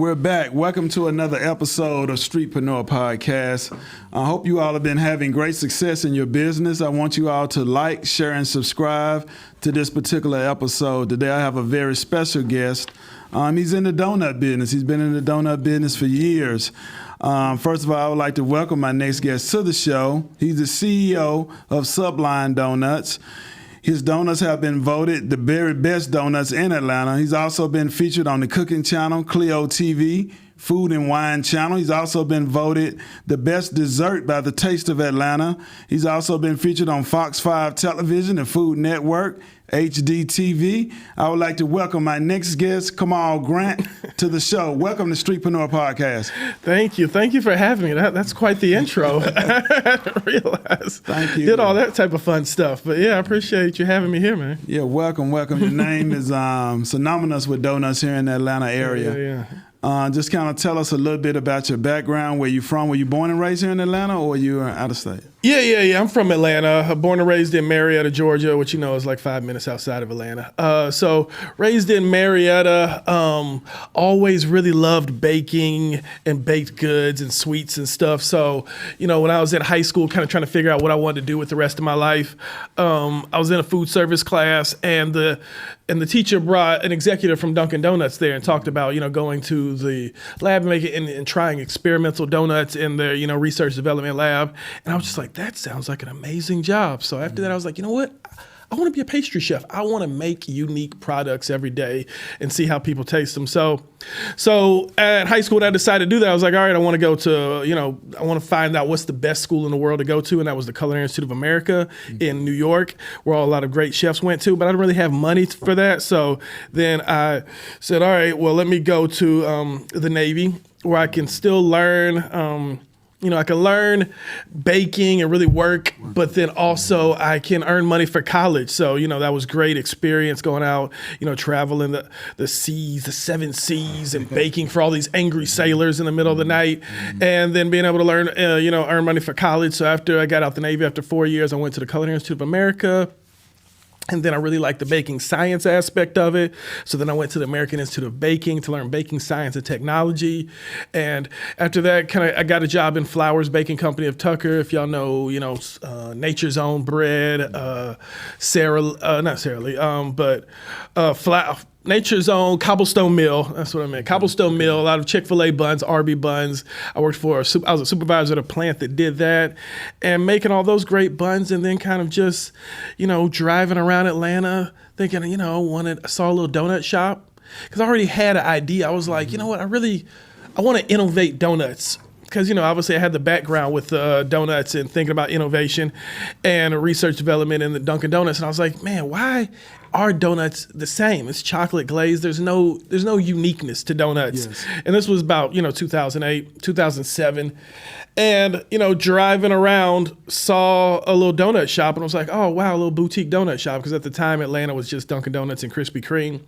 we're back. Welcome to another episode of Streetpreneur Podcast. I hope you all have been having great success in your business. I want you all to like, share, and subscribe to this particular episode. Today I have a very special guest. He's in the donut business. He's been in the donut business for years. First of all, I would like to welcome my next guest to the show. He's the CEO of Sublime Doughnuts. His donuts have been voted the very best donuts in Atlanta. He's also been featured on the cooking channel, Clio TV, Food and Wine channel. He's also been voted the best dessert by the Taste of Atlanta. He's also been featured on Fox 5 Television and Food Network, HDTV. I would like to welcome my next guest, Kamal Grant, to the show. Welcome to Streetpreneur Podcast. Thank you. Thank you for having me. That's quite the intro. I didn't realize. Thank you. Did all that type of fun stuff. But yeah, I appreciate you having me here, man. Yeah, welcome. Your name is synonymous with donuts here in the Atlanta area. Yeah. Just kind of tell us a little bit about your background, where you from. Were you born and raised here in Atlanta, or you are out of state? Yeah. I'm from Atlanta. Born and raised in Marietta, Georgia, which is like 5 minutes outside of Atlanta. So raised in Marietta, always really loved baking and baked goods and sweets and stuff. So, when I was in high school, kind of trying to figure out what I wanted to do with the rest of my life, I was in a food service class, and the teacher brought an executive from Dunkin' Donuts there and talked about, going to the lab and trying experimental donuts in their, research development lab. And I was just like, that sounds like an amazing job. So after that, I was like, you know what? I want to be a pastry chef. I want to make unique products every day and see how people taste them. So at high school, when I decided to do that, I was like, all right, I want to go to, I want to find out what's the best school in the world to go to. And that was the Culinary Institute of America in New York, where a lot of great chefs went to. But I didn't really have money for that. So then I said, all right, well, let me go to the Navy, where I can still learn I can learn baking and really work, but then also I can earn money for college. So, that was great experience going out, traveling the seas, the 7 seas, and baking for all these angry sailors in the middle of the night, and then being able to learn, earn money for college. So after I got out the Navy, after 4 years, I went to the Culinary Institute of America. And then I really liked the baking science aspect of it. So then I went to the American Institute of Baking to learn baking science and technology. And after that, I got a job in Flowers Baking Company of Tucker. If y'all know, Nature's Own Bread, Nature's Own Cobblestone Mill. That's what I meant. Cobblestone Mill, a lot of Chick-fil-A buns, Arby buns. I was a supervisor at a plant that did that, and making all those great buns, and then kind of just, driving around Atlanta thinking, I saw a little donut shop, because I already had an idea. I was like, you know what, I want to innovate donuts. Because, obviously I had the background with donuts and thinking about innovation and research development in the Dunkin' Donuts. And I was like, man, why are donuts the same? It's chocolate glazed. There's no uniqueness to donuts. Yes. And this was about, 2008, 2007. And, driving around, saw a little donut shop, and I was like, oh, wow, a little boutique donut shop. Because at the time, Atlanta was just Dunkin' Donuts and Krispy Kreme.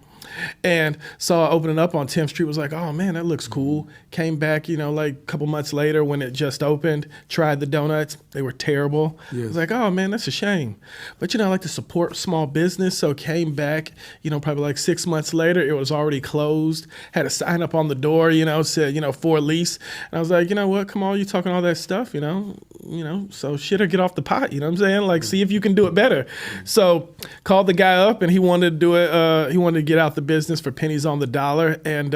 And saw it opening up on 10th Street, was like, oh man, that looks cool. Came back, like a couple months later when it just opened, tried the donuts. They were terrible. Yes. I was like, oh man, that's a shame. But I like to support small business. So came back, probably like 6 months later, it was already closed. Had a sign up on the door, said, for lease. And I was like, you know what, come on, you talking all that stuff, so shit or get off the pot, you know what I'm saying? Like, see if you can do it better. So called the guy up, and he wanted to do it. He wanted to get out the business for pennies on the dollar, and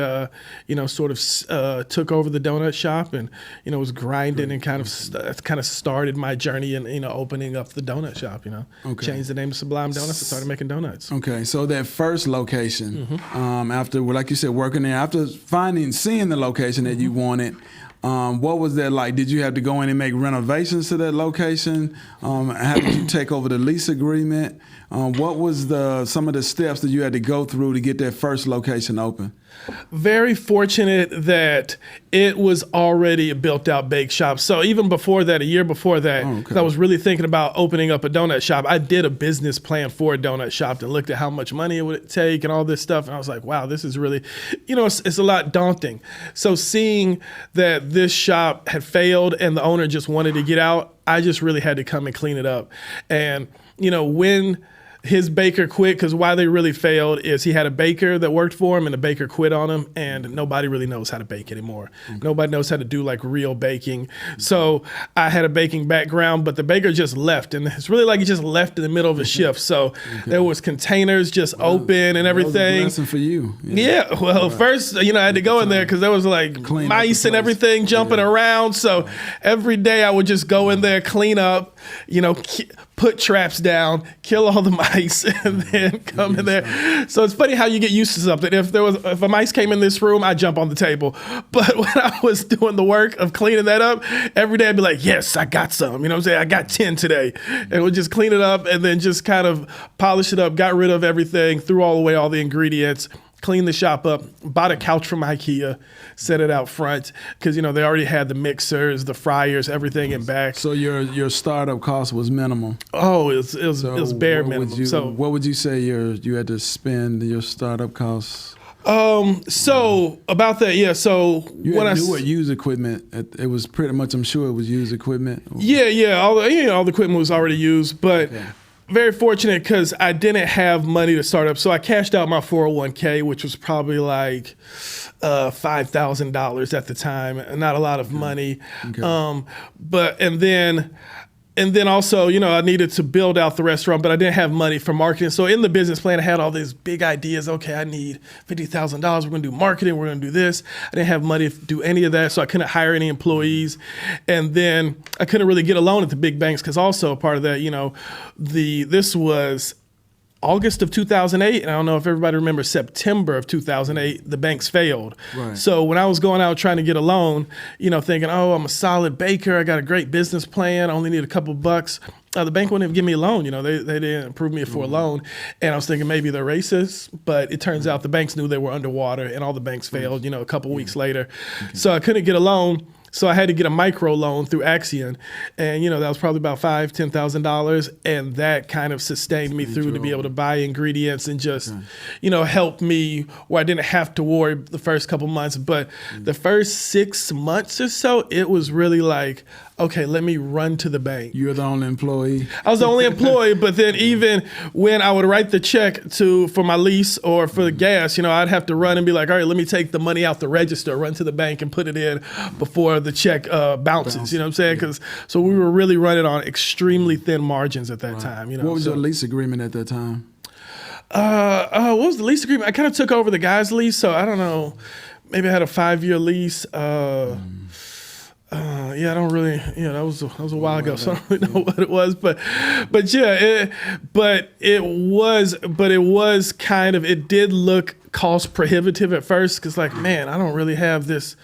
sort of took over the donut shop, and was grinding and kind of started my journey in opening up the donut shop. Okay. Changed the name to Sublime Doughnuts and started making donuts. Okay, so that first location, after, like you said, working there, after seeing the location that you wanted, what was that like? Did you have to go in and make renovations to that location? How did you take over the lease agreement? What was some of the steps that you had to go through to get that first location open? Very fortunate that it was already a built-out bake shop. So even before that, a year before that, I was really thinking about opening up a donut shop. I did a business plan for a donut shop and looked at how much money it would take and all this stuff. And I was like, wow, this is really, it's a lot daunting. So seeing that this shop had failed and the owner just wanted to get out, I just really had to come and clean it up. And, when his baker quit, because why they really failed is he had a baker that worked for him and the baker quit on him, and nobody really knows how to bake anymore. Nobody knows how to do like real baking. So I had a baking background, but the baker just left, and it's really like he just left in the middle of a shift. So there was containers just open and everything. That was a blessing for you. Yeah, well, first, I had to go in there because there was like mice and everything jumping around. So every day I would just go in there, clean up, put traps down, kill all the mice, and then come in there. So it's funny how you get used to something. If a mice came in this room, I'd jump on the table. But when I was doing the work of cleaning that up, every day I'd be like, yes, I got some. You know what I'm saying? I got 10 today. And we'd just clean it up and then just kind of polish it up, got rid of everything, threw away all the ingredients, cleaned the shop up, bought a couch from IKEA, set it out front because they already had the mixers, the fryers, everything in back. So your startup cost was minimal. Oh, it was bare minimum. What would you say you had to spend your startup costs? So about that, yeah. So you when had new or used equipment, it was pretty much. I'm sure it was used equipment. Yeah. All the equipment was already used, but. Okay. Very fortunate because I didn't have money to start up. So I cashed out my 401k, which was probably like $5,000 at the time. Not a lot of money. Okay. And then also, I needed to build out the restaurant, but I didn't have money for marketing. So in the business plan, I had all these big ideas. Okay, I need $50,000. We're going to do marketing. We're going to do this. I didn't have money to do any of that, so I couldn't hire any employees. And then I couldn't really get a loan at the big banks because also part of that, this was August of 2008, and I don't know if everybody remembers September of 2008, the banks failed. Right. So when I was going out trying to get a loan, thinking, oh, I'm a solid baker, I got a great business plan, I only need a couple bucks, the bank wouldn't even give me a loan. They didn't approve me for a loan. And I was thinking maybe they're racist, but it turns out the banks knew they were underwater and all the banks failed, a couple weeks later. Okay. So I couldn't get a loan. So I had to get a micro loan through Axion, and that was probably about $10,000, and that kind of sustained me through to be able to buy ingredients and just, help me where I didn't have to worry the first couple months. But the first 6 months or so, it was really like, okay, let me run to the bank. You're the only employee? I was the only employee, but then even when I would write the check for my lease or for the gas, I'd have to run and be like, all right, let me take the money out the register, run to the bank and put it in before the check bounces. You know what I'm saying? So we were really running on extremely thin margins at that time. What was your lease agreement at that time? What was the lease agreement? I kind of took over the guy's lease, so I don't know. Maybe I had a 5-year lease. I don't really, that was a while ago, so I don't really know what it was, but yeah, it was kind of, it did look cost prohibitive at first because I don't really have this,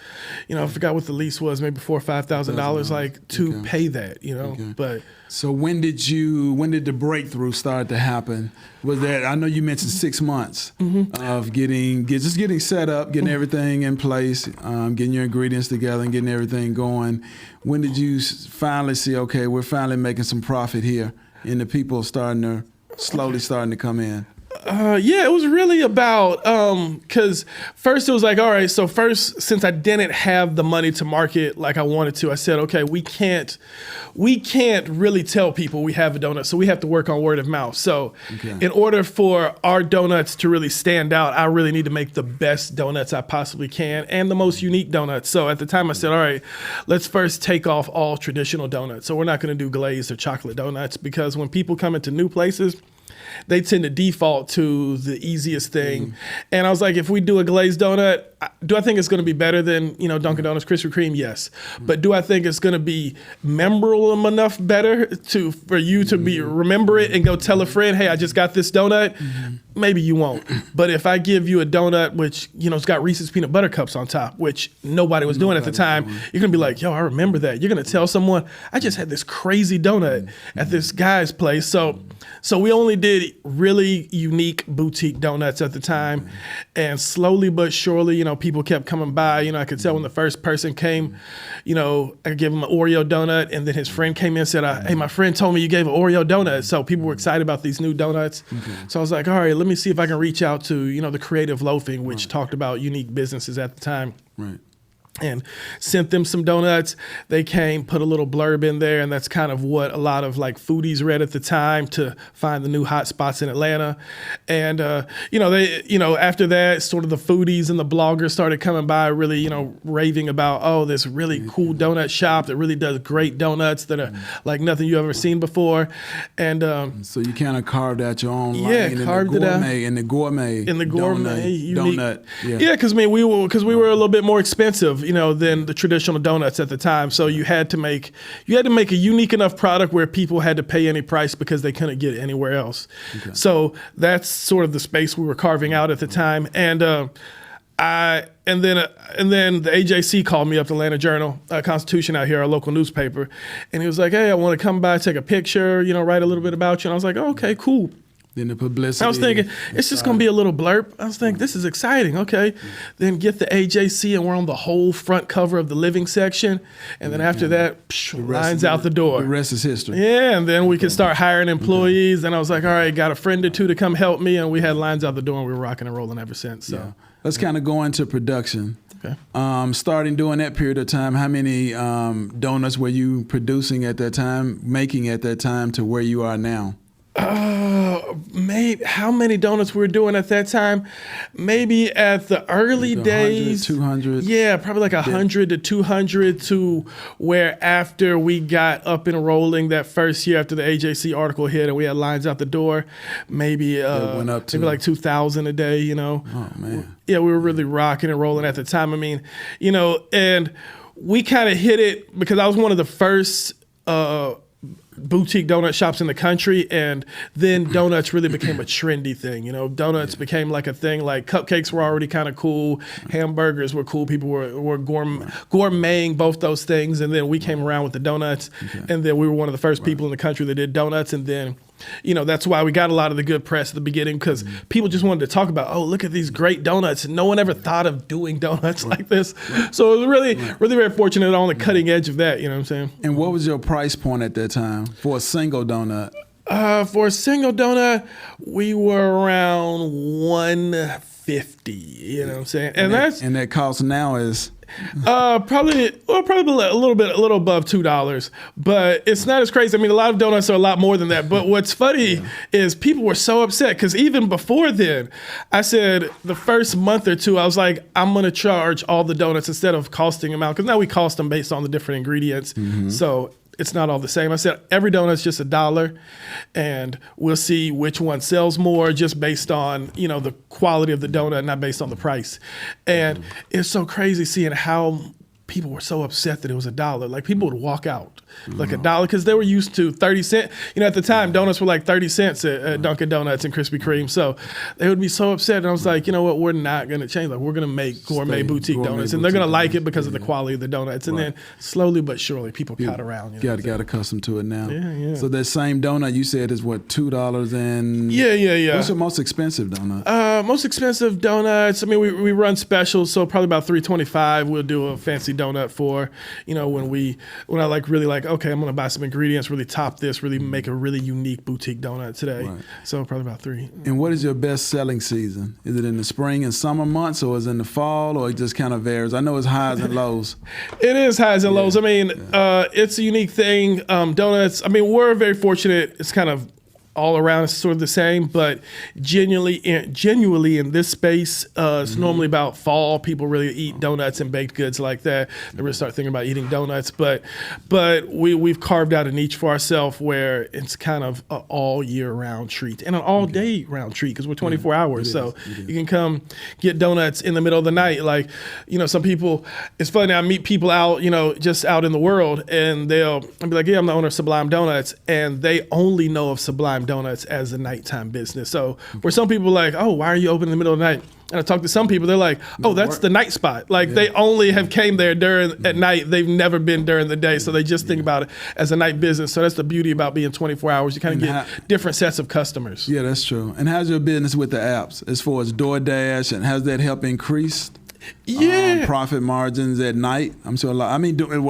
I forgot what the lease was, maybe $4,000 or $5,000 to pay that, Okay. But. So when did the breakthrough start to happen? Was that, I know you mentioned 6 months of getting set up, getting everything in place, getting your ingredients together and getting everything going. When did you finally see, okay, we're finally making some profit here and the people slowly starting to come in? It was really about, because first it was like, all right, so first, since I didn't have the money to market like I wanted to, I said, okay, we can't really tell people we have a donut, so we have to work on word of mouth. So in order for our donuts to really stand out, I really need to make the best donuts I possibly can and the most unique donuts. So at the time I said, all right, let's first take off all traditional donuts. So we're not going to do glazed or chocolate donuts because when people come into new places, they tend to default to the easiest thing. And I was like, if we do a glazed donut, do I think it's going to be better than, Dunkin' Donuts Krispy Kreme? Yes. But do I think it's going to be memorable enough better for you to remember it and go tell a friend, hey, I just got this donut? Maybe you won't. But if I give you a donut, which, it's got Reese's peanut butter cups on top, which nobody was doing at the time, you're going to be like, yo, I remember that. You're going to tell someone, I just had this crazy donut at this guy's place. So we only did really unique boutique donuts at the time. And slowly but surely, people kept coming by. I could tell when the first person came, I gave him an Oreo donut. And then his friend came in and said, hey, my friend told me you gave an Oreo donut. So people were excited about these new donuts. So I was like, all right, let me see if I can reach out to, the Creative Loafing, which talked about unique businesses at the time. Right. and sent them some donuts. They came, put a little blurb in there, and that's kind of what a lot of like foodies read at the time to find the new hot spots in Atlanta. And after that, sort of the foodies and the bloggers started coming by, really, raving about, this really cool donut shop that really does great donuts that are like nothing you ever seen before. And so you kind of carved out your own lane carved it out in the gourmet donut. Yeah, because we were a little bit more expensive, than the traditional donuts at the time. So you had to make a unique enough product where people had to pay any price because they couldn't get it anywhere else. Okay. So that's sort of the space we were carving out at the time. And then the AJC called me up, the Atlanta Journal Constitution out here, our local newspaper, and he was like, "Hey, I want to come by, take a picture, write a little bit about you." And I was like, okay, cool. Then the publicity. I was thinking, it's just going to be a little blurb. I was thinking, this is exciting. Okay. Then get the AJC, and we're on the whole front cover of the living section. And then after that, lines out the door. The rest is history. Yeah. And then we could start hiring employees. And I was like, all right, got a friend or two to come help me. And we had lines out the door, and we were rocking and rolling ever since. So let's kind of go into production. Okay. Starting during that period of time, how many donuts were you producing at that time, making at that time to where you are now? Maybe how many donuts we were doing at that time? Maybe at the early days, 200. Yeah, probably like 100 to 200, to where after we got up and rolling that first year after the AJC article hit and we had lines out the door, maybe went up to maybe like 2,000 a day, Oh man. Yeah, we were really rocking and rolling at the time. I mean, and we kind of hit it because I was one of the first boutique donut shops in the country, and then donuts really became a trendy thing. Donuts became like a thing. Like cupcakes were already kind of cool, hamburgers were cool. People were gourmeting both those things, and then we came around with the donuts, and then we were one of the first people in the country that did donuts, and then that's why we got a lot of the good press at the beginning, because people just wanted to talk about, look at these great donuts. And no one ever thought of doing donuts like this. So it was really very fortunate on the cutting edge of that, you know what I'm saying? And what was your price point at that time for a single donut? For a single donut, we were around $150, you know what I'm saying? And that cost now is... probably a little above $2, but it's not as crazy. I mean, a lot of donuts are a lot more than that. But what's funny is people were so upset because even before then, I said the first month or two, I was like, I'm going to charge all the donuts instead of costing them out, because now we cost them based on the different ingredients. So it's not all the same. I said every donut's just $1, and we'll see which one sells more just based on the quality of the donut, not based on the price. And it's so crazy seeing how people were so upset that it was $1. Like people would walk out like $1 because they were used to 30 cents. At the time, donuts were like 30 cents at Dunkin' Donuts and Krispy Kreme. So they would be so upset. And I was like, you know what? We're not going to change. Like, we're going to make gourmet boutique donuts, and they're going to like it because of the quality of the donuts. And then slowly but surely, people caught around. Got accustomed to it now. Yeah. So that same donut you said is what, $2 and... Yeah. What's your most expensive donut? Most expensive donuts, I mean, we run specials, so probably about $3.25 we'll do a fancy donut for, when I really okay, I'm going to buy some ingredients, really top this, really make a really unique boutique donut today. Right. So probably about $3. And what is your best selling season? Is it in the spring and summer months, or is it in the fall, or it just kind of varies? I know it's highs and lows. It is highs and lows. I mean, it's a unique thing. Donuts, I mean, we're very fortunate. It's kind of all around it's sort of the same, but genuinely in this space, it's normally about fall. People really eat donuts and baked goods like that. They really start thinking about eating donuts, but we've carved out a niche for ourselves where it's kind of an all year round treat and an all day round treat, because we're 24 hours. So you can come get donuts in the middle of the night. Like, some people, it's funny, I meet people out, just out in the world, and I'll be like, yeah, I'm the owner of Sublime Doughnuts, and they only know of Sublime Donuts as a nighttime business. So where some people are like, oh, why are you open in the middle of the night? And I talk to some people, they're like, oh, that's the night spot. Like they only have came there at night. They've never been during the day. So they just think about it as a night business. So that's the beauty about being 24 hours. You kind of get different sets of customers. Yeah, that's true. And how's your business with the apps as far as DoorDash, and has that helped increase profit margins at night? I'm sure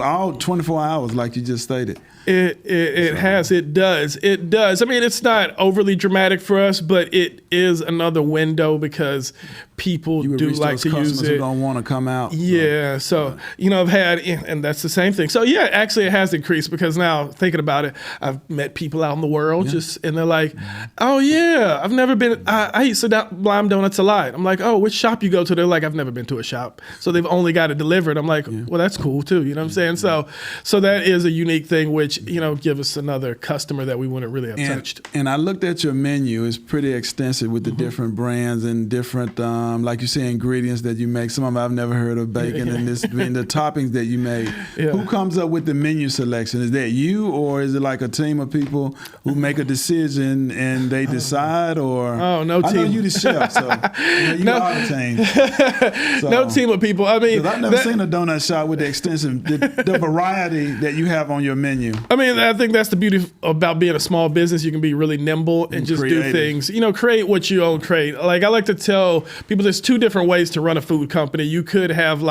all 24 hours like you just stated. It has. It does. It does. I mean, it's not overly dramatic for us, but it is another window because people do like to use it. Who don't want to come out. Yeah. So, I've had, and that's the same thing. So yeah, actually it has increased because now thinking about it, I've met people out in the world and they're like, oh yeah, I've never been, I eat Sublime Doughnuts a lot. I'm like, oh, which shop you go to? They're like, I've never been to a shop. So they've only got it delivered. I'm like, well, that's cool too. You know what I'm saying? So that is a unique thing, which, give us another customer that we wouldn't really have touched. And I looked at your menu. It's pretty extensive with the different brands and different, like you say, ingredients that you make. Some of them I've never heard of, bacon and this, and the toppings that you make. Yeah. Who comes up with the menu selection? Is that you, or is it like a team of people who make a decision and they decide? Or no team. I know you the chef, so you are the team. So, no team of people. I mean, I've never seen a donut shop with the extensive, the variety that you have on your menu. I mean, I think that's the beauty about being a small business. You can be really nimble and just creative. Do things. Create what you own. Create. Like I like to tell people, there's two different ways to run a food company. You could have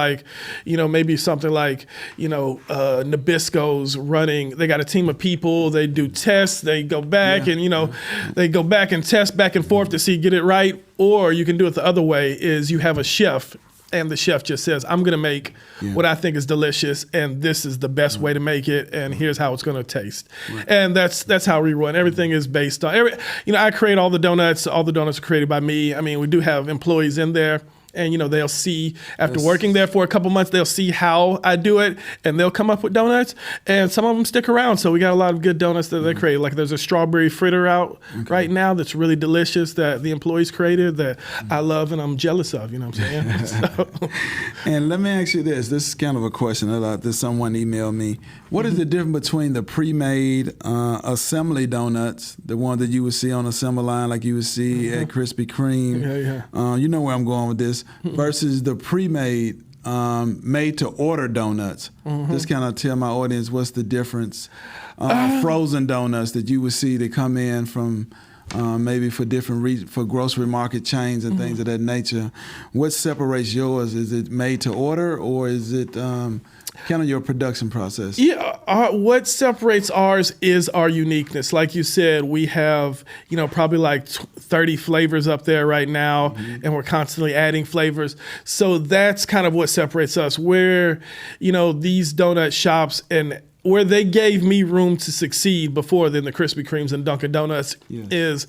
maybe something like, Nabisco's running. They got a team of people. They do tests. They go back and they go back and test back and forth to see get it right. Or you can do it the other way. Is you have a chef. And the chef just says, I'm going to make what I think is delicious, and this is the best way to make it, and here's how it's going to taste. Right. And that's how we run. Everything is based on, I create all the donuts. All the donuts are created by me. I mean, we do have employees in there. And, they'll see, after working there for a couple months, they'll see how I do it, and they'll come up with donuts, and some of them stick around. So we got a lot of good donuts that they create. Like there's a strawberry fritter out right now that's really delicious that the employees created that I love and I'm jealous of, you know what I'm saying? And let me ask you this. This is kind of a question that someone emailed me. What is the difference between the pre-made assembly donuts, the one that you would see on assembly line like you would see at Krispy Kreme? You know where I'm going with this. Versus the pre-made, made-to-order donuts. Just kind of tell my audience what's the difference. Frozen donuts that you would see that come in from maybe for different for grocery market chains and things of that nature. What separates yours? Is it made-to-order, or is it kind of your production process? Yeah, what separates ours is our uniqueness. Like you said, we have, probably like 30 flavors up there right now, and we're constantly adding flavors. So that's kind of what separates us. Where, these donut shops and where they gave me room to succeed before than the Krispy Kremes and Dunkin' Donuts is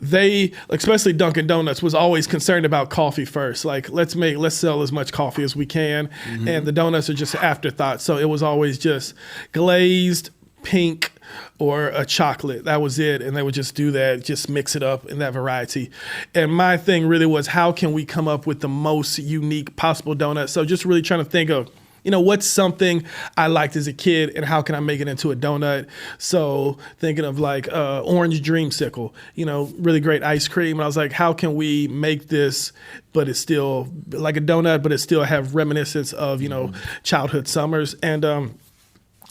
they, especially Dunkin' Donuts, was always concerned about coffee first. Like, let's sell as much coffee as we can. And the donuts are just an afterthought. So it was always just glazed, pink, or a chocolate. That was it. And they would just do that, just mix it up in that variety. And my thing really was, how can we come up with the most unique possible donut? So just really trying to think of, what's something I liked as a kid and how can I make it into a donut? So thinking of like orange dreamsicle, really great ice cream. And I was like, how can we make this, but it's still like a donut, but it still have reminiscence of, childhood summers. And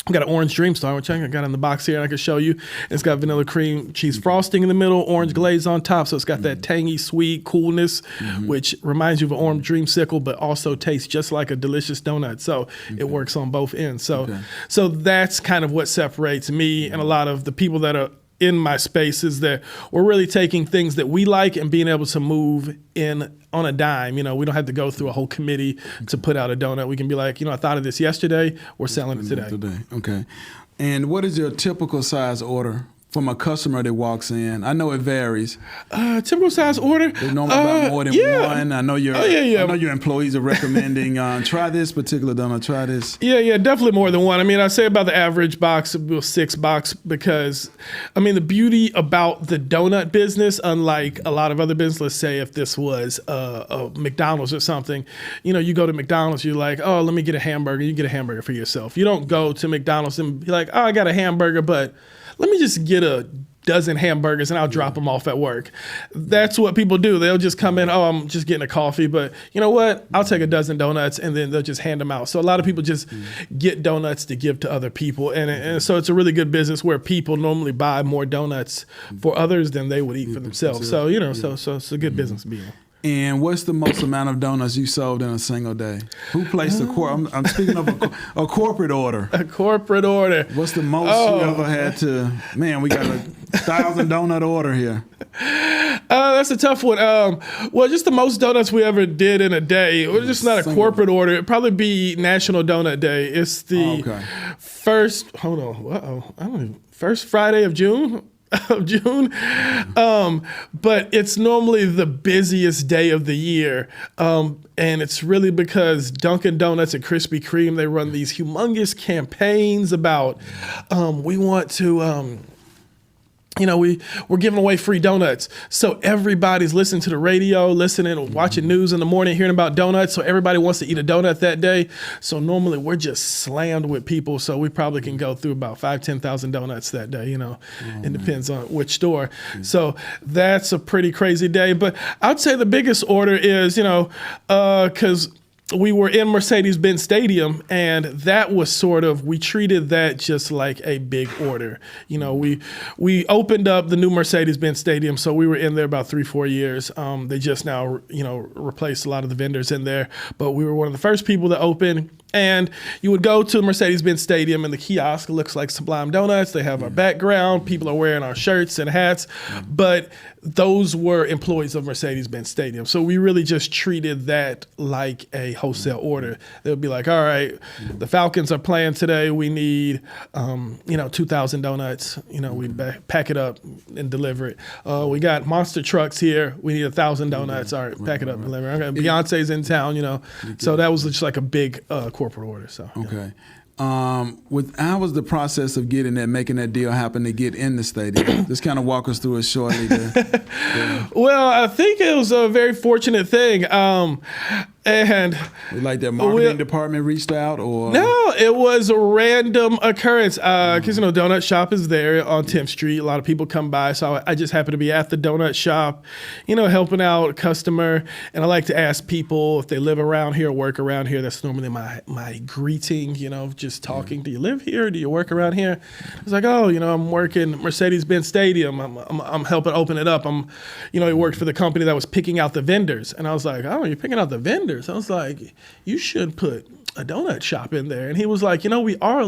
we got an orange dream star, which I got in the box here and I can show you. It's got vanilla cream cheese frosting in the middle, orange glaze on top. So it's got that tangy, sweet coolness, which reminds you of an orange dreamsicle, but also tastes just like a delicious donut. So it works on both ends. So that's kind of what separates me and a lot of the people that are in my space, is that we're really taking things that we like and being able to move in on a dime. We don't have to go through a whole committee to put out a donut. We can be like, I thought of this yesterday. We're selling it today. Okay. And what is your typical size order from a customer that walks in? I know it varies. Typical size order? They normally buy more than one. I know I know your employees are recommending try this particular donut, try this. Yeah, definitely more than one. I mean, I say about the average box, about 6 box, because the beauty about the donut business, unlike a lot of other businesses, let's say if this was a McDonald's or something, you go to McDonald's, you're like, oh, let me get a hamburger. You get a hamburger for yourself. You don't go to McDonald's and be like, oh, I got a hamburger, but let me just get a dozen hamburgers and I'll drop them off at work. That's what people do. They'll just come in, oh, I'm just getting a coffee, but you know what? I'll take a dozen donuts, and then they'll just hand them out. So a lot of people just get donuts to give to other people. And so it's a really good business where people normally buy more donuts for others than they would eat for themselves. So, so it's a good business to be in. And what's the most amount of donuts you sold in a single day? Who placed I'm speaking of a corporate order. A corporate order. What's the most you ever had to? Man, we got a 1,000 donut order here. That's a tough one. Well, just the most donuts we ever did in a day. It was just not a corporate order. It'd probably be National Donut Day. It's the first. Hold on. I don't even. First Friday of June. But it's normally the busiest day of the year, and it's really because Dunkin' Donuts and Krispy Kreme, they run these humongous campaigns about we want to we're giving away free donuts. So everybody's listening to the radio, watching news in the morning, hearing about donuts. So everybody wants to eat a donut that day. So normally we're just slammed with people. So we probably can go through about 10,000 donuts that day, It depends on which store. So that's a pretty crazy day. But I'd say the biggest order is, because we were in Mercedes-Benz Stadium, and that was we treated that just like a big order. We opened up the new Mercedes-Benz Stadium, so we were in there about 3-4 years. They just now, replaced a lot of the vendors in there, but we were one of the first people to open. And you would go to the Mercedes-Benz Stadium, and the kiosk looks like Sublime Doughnuts. They have our background. People are wearing our shirts and hats. But those were employees of Mercedes-Benz Stadium. So we really just treated that like a wholesale order. They would be like, all right, the Falcons are playing today. We need, 2,000 donuts. We pack it up and deliver it. We got monster trucks here. We need 1,000 donuts. All right, pack it up and deliver it. Okay, Beyonce's in town, So that was just like a big corporate order. So okay. How was the process of making that deal happen to get in the stadium? Just kind of walk us through it shortly. Well, I think it was a very fortunate thing. And like their marketing department reached out, or no, it was a random occurrence. Because Donut Shop is there on 10th Street. A lot of people come by, so I just happened to be at the donut shop, helping out a customer. And I like to ask people if they live around here or work around here. That's normally my greeting. Just talking. Do you live here? Do you work around here? It's like, I'm working Mercedes-Benz Stadium. I'm helping open it up. He worked for the company that was picking out the vendors, and I was like, oh, you're picking out the vendors. I was like, you should put a donut shop in there. And he was like, we are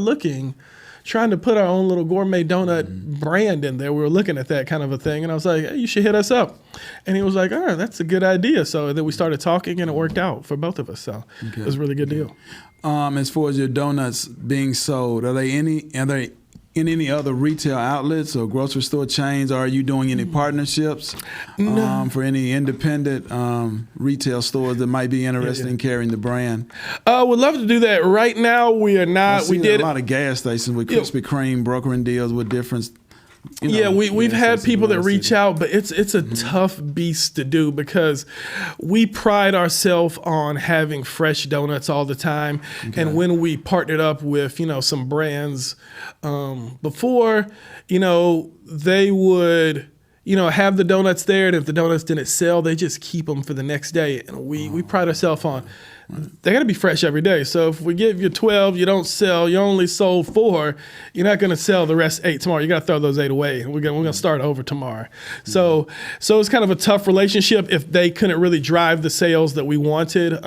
trying to put our own little gourmet donut brand in there. We were looking at that kind of a thing. And I was like, hey, you should hit us up. And he was like, oh, that's a good idea. So then we started talking, and it worked out for both of us. So it was a really good deal. As far as your donuts being sold, are they in any other retail outlets or grocery store chains? Or are you doing any partnerships for any independent retail stores that might be interested in carrying the brand? Would love to do that. Right now, we are not. We did a lot of gas stations with Krispy Kreme brokering deals with different. We've had people that reach out, but it's a tough beast to do because we pride ourselves on having fresh donuts all the time. Okay. And when we partnered up with, some brands before, they would, have the donuts there. And if the donuts didn't sell, they just keep them for the next day. And we pride ourselves on, they got to be fresh every day. So if we give you 12, you don't sell, you only sold 4, you're not going to sell the rest 8 tomorrow. You got to throw those 8 away. We're going to start over tomorrow. So it's kind of a tough relationship if they couldn't really drive the sales that we wanted.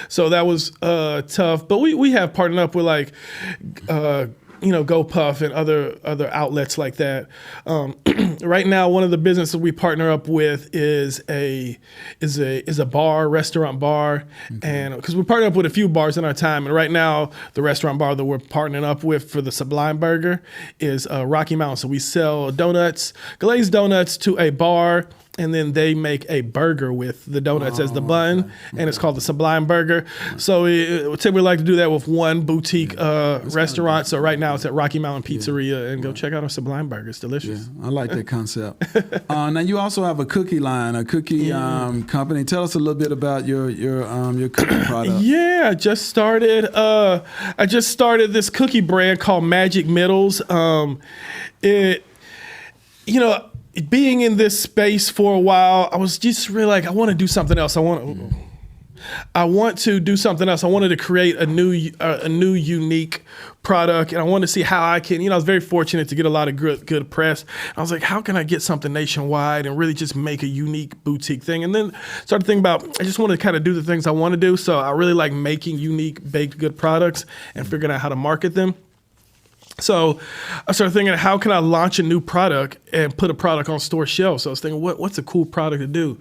So that was tough. But we have partnered up with like GoPuff and other outlets like that. Right now, one of the businesses we partner up with is a restaurant bar, and because we partner up with a few bars in our time, and right now the restaurant bar that we're partnering up with for the Sublime Burger is Rocky Mountain. So we sell glazed donuts to a bar. And then they make a burger with the donuts as the bun, and it's called the Sublime Burger. So we typically like to do that with one boutique restaurant. So right now it's at Rocky Mountain Pizzeria, and go check out our Sublime Burger. It's delicious. Yeah, I like that concept. Now you also have a cookie line, a cookie company. Tell us a little bit about your cookie product. Yeah, I just started this cookie brand called Magic Middles. Being in this space for a while, I was just really like, I want to do something else. I want to do something else. I wanted to create a new unique product, and I wanted to see how I can, I was very fortunate to get a lot of good press. I was like, how can I get something nationwide and really just make a unique boutique thing? And then started thinking about, I just want to kind of do the things I want to do. So I really like making unique baked good products and figuring out how to market them. So I started thinking, how can I launch a new product and put a product on store shelves? So I was thinking, what's a cool product to do?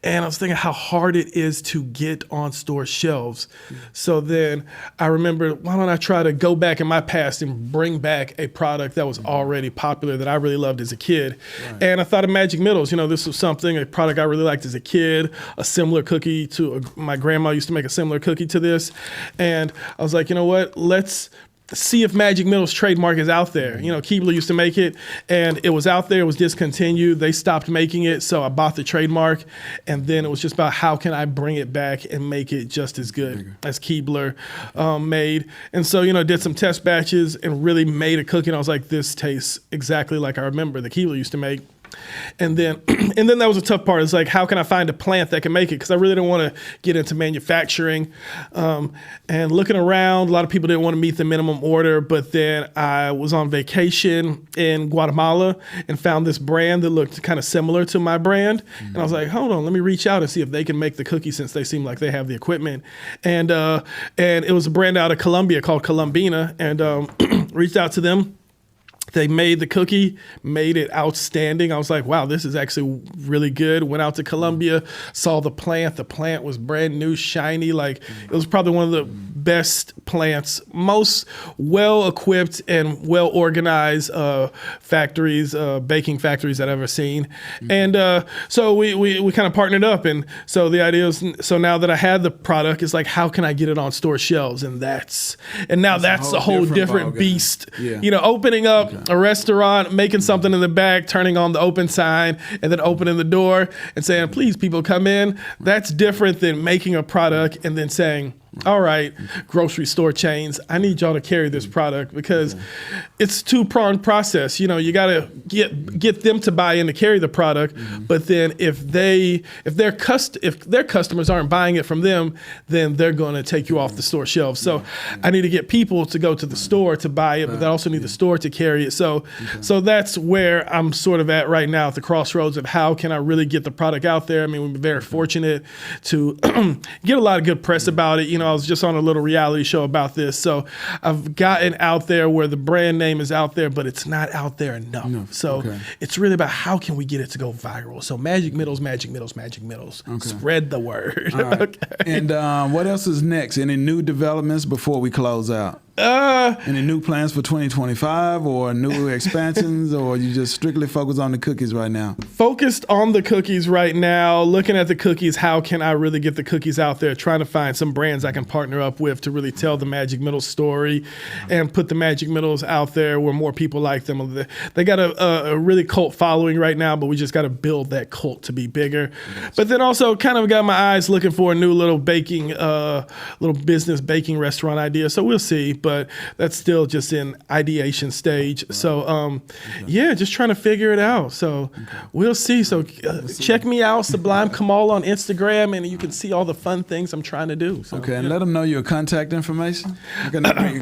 And I was thinking how hard it is to get on store shelves. So then I remembered, why don't I try to go back in my past and bring back a product that was already popular that I really loved as a kid. Right. And I thought of Magic Middles. This was a product I really liked as a kid, a similar cookie to, my grandma used to make a similar cookie to this. And I was like, you know what, let's see if Magic Middles trademark is out there. Keebler used to make it, and it was out there. It was discontinued. They stopped making it, so I bought the trademark, and then it was just about how can I bring it back and make it just as good as Keebler made. And so, did some test batches and really made a cookie, and I was like, this tastes exactly like I remember the Keebler used to make. And then that was a tough part. It's like, how can I find a plant that can make it? Because I really didn't want to get into manufacturing. And looking around, a lot of people didn't want to meet the minimum order. But then I was on vacation in Guatemala and found this brand that looked kind of similar to my brand. Mm-hmm. And I was like, hold on, let me reach out and see if they can make the cookie since they seem like they have the equipment. And it was a brand out of Colombia called Colombina, and reached out to them. They made the cookie, made it outstanding. I was like, wow, this is actually really good. Went out to Colombia, saw the plant. The plant was brand new, shiny. Like, it was probably one of the best plants, most well-equipped and well-organized factories, baking factories that I've ever seen. And so we kind of partnered up. And so the idea is, so now that I had the product, it's like, how can I get it on store shelves? And that's a whole different beast. Yeah. Opening up a restaurant, making something in the back, turning on the open sign, and then opening the door and saying, please, people, come in. That's different than making a product and then saying, all right, grocery store chains, I need y'all to carry this product, because it's a two-pronged process. You got to get them to buy in to carry the product, but then if their customers aren't buying it from them, then they're going to take you off the store shelves. So I need to get people to go to the store to buy it, but I also need the store to carry it. So that's where I'm sort of at right now, at the crossroads of how can I really get the product out there. I mean, we've been very fortunate to get a lot of good press about it. I was just on a little reality show about this. So I've gotten out there where the brand name is out there, but it's not out there enough. So it's really about how can we get it to go viral. So Magic Middles, Magic Middles, Magic Middles. Okay. Spread the word. Right. Okay. And what else is next? Any new developments before we close out? Any new plans for 2025 or new expansions, or you just strictly focus on the cookies right now? Focused on the cookies right now, looking at the cookies, how can I really get the cookies out there, trying to find some brands I can partner up with to really tell the Magic Middles story and put the Magic Middles out there where more people like them. They got a really cult following right now, but we just got to build that cult to be bigger. But then also kind of got my eyes looking for a new little business baking restaurant idea. So we'll see. But that's still just in ideation stage. Right. So, just trying to figure it out. So we'll see. So check me out, Sublime Kamal on Instagram, and you can see all the fun things I'm trying to do. So, and let them know your contact information.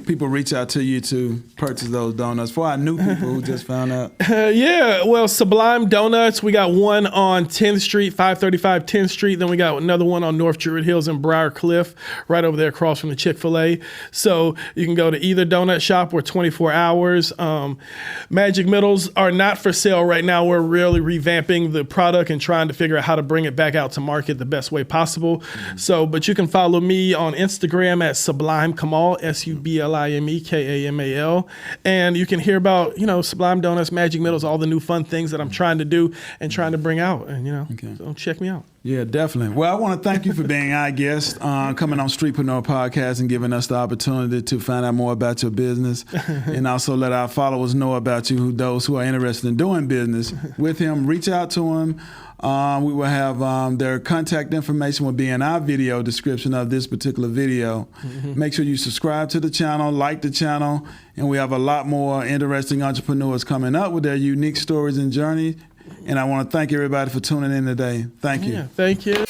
People reach out to you to purchase those donuts. For our new people who just found out. Well, Sublime Doughnuts, we got one on 10th Street, 535 10th Street. Then we got another one on North Druid Hills in Briar Cliff, right over there across from the Chick-fil-A. So you can go to either donut shop. We're 24 hours. Magic Middles are not for sale right now. We're really revamping the product and trying to figure out how to bring it back out to market the best way possible. So, but you can follow me on Instagram at Sublime Kamal, Sublime Kamal. And you can hear about, Sublime Doughnuts, Magic Middles, all the new fun things that I'm trying to do and trying to bring out. And, so check me out. Yeah, definitely. Well, I want to thank you for being our guest, coming on Streetpreneur Podcast and giving us the opportunity to find out more about your business and also let our followers know about you, those who are interested in doing business with him. Reach out to him. We will have their contact information will be in our video description of this particular video. Make sure you subscribe to the channel, like the channel, and we have a lot more interesting entrepreneurs coming up with their unique stories and journeys. And I want to thank everybody for tuning in today. Thank you. Thank you.